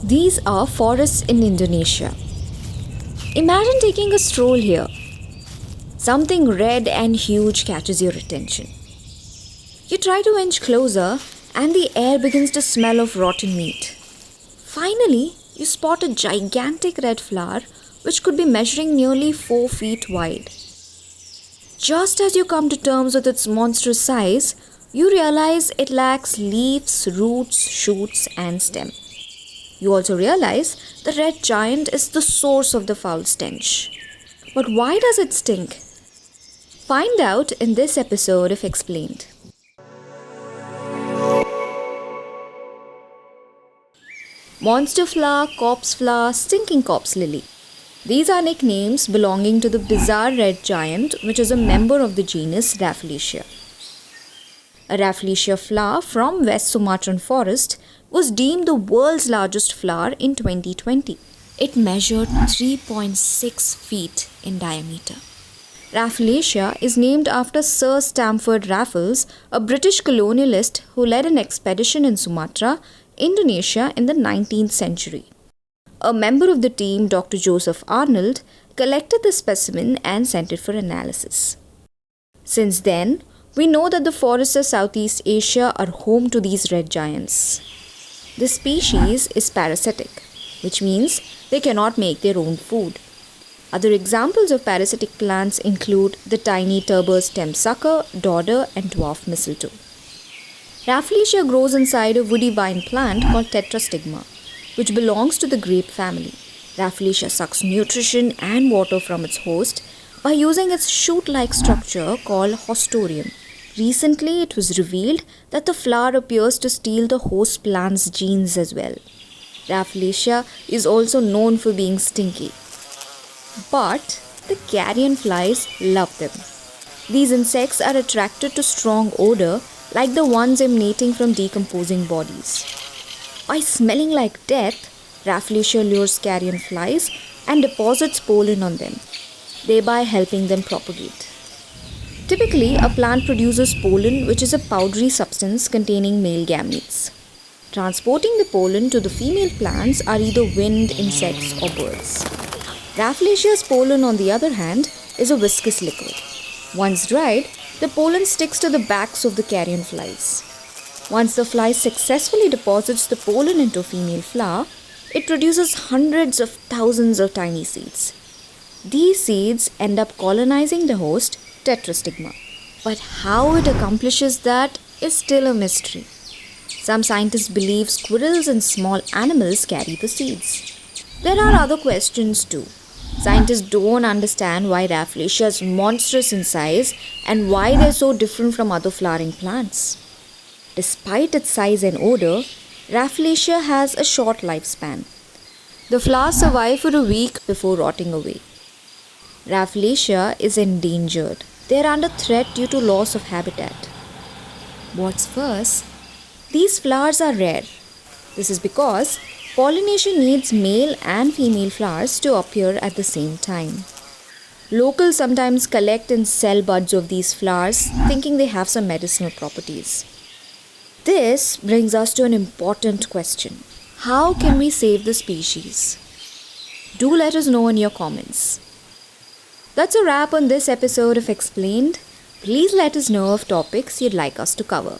These are forests in Indonesia. Imagine taking a stroll here. Something red and huge catches your attention. You try to inch closer, and the air begins to smell of rotten meat. Finally, you spot a gigantic red flower which could be measuring nearly 4 feet wide. Just as you come to terms with its monstrous size, you realize it lacks leaves, roots, shoots, and stem. You also realize the red giant is the source of the foul stench. But why does it stink? Find out in this episode of Explained. Monster flower, corpse flower, stinking corpse lily. These are nicknames belonging to the bizarre red giant, which is a member of the genus Rafflesia. A Rafflesia flower from West Sumatran forest was deemed the world's largest flower in 2020. It measured 3.6 feet in diameter. Rafflesia is named after Sir Stamford Raffles, a British colonialist who led an expedition in Sumatra, Indonesia in the 19th century. A member of the team, Dr. Joseph Arnold, collected the specimen and sent it for analysis. Since then, we know that the forests of Southeast Asia are home to these red giants. This species is parasitic, which means they cannot make their own food. Other examples of parasitic plants include the tiny tuber stem sucker, dodder, and dwarf mistletoe. Rafflesia grows inside a woody vine plant called Tetrastigma, which belongs to the grape family. Rafflesia sucks nutrition and water from its host by using its shoot-like structure called hostorium. Recently, it was revealed that the flower appears to steal the host plant's genes as well. Rafflesia is also known for being stinky. But the carrion flies love them. These insects are attracted to strong odor like the ones emanating from decomposing bodies. By smelling like death, Rafflesia lures carrion flies and deposits pollen on them, thereby helping them propagate. Typically, a plant produces pollen, which is a powdery substance containing male gametes. Transporting the pollen to the female plants are either wind, insects, or birds. Rafflesia's pollen, on the other hand, is a viscous liquid. Once dried, the pollen sticks to the backs of the carrion flies. Once the fly successfully deposits the pollen into a female flower, it produces hundreds of thousands of tiny seeds. These seeds end up colonizing the host, Tetrastigma. But how it accomplishes that is still a mystery. Some scientists believe squirrels and small animals carry the seeds. There are other questions too. Scientists don't understand why Rafflesia is monstrous in size and why they're so different from other flowering plants. Despite its size and odor, Rafflesia has a short lifespan. The flowers survive for a week before rotting away. Rafflesia is endangered. They are under threat due to loss of habitat. What's worse, these flowers are rare. This is because pollination needs male and female flowers to appear at the same time. Locals sometimes collect and sell buds of these flowers, thinking they have some medicinal properties. This brings us to an important question. How can we save the species? Do let us know in your comments. That's a wrap on this episode of Explained. Please let us know of topics you'd like us to cover.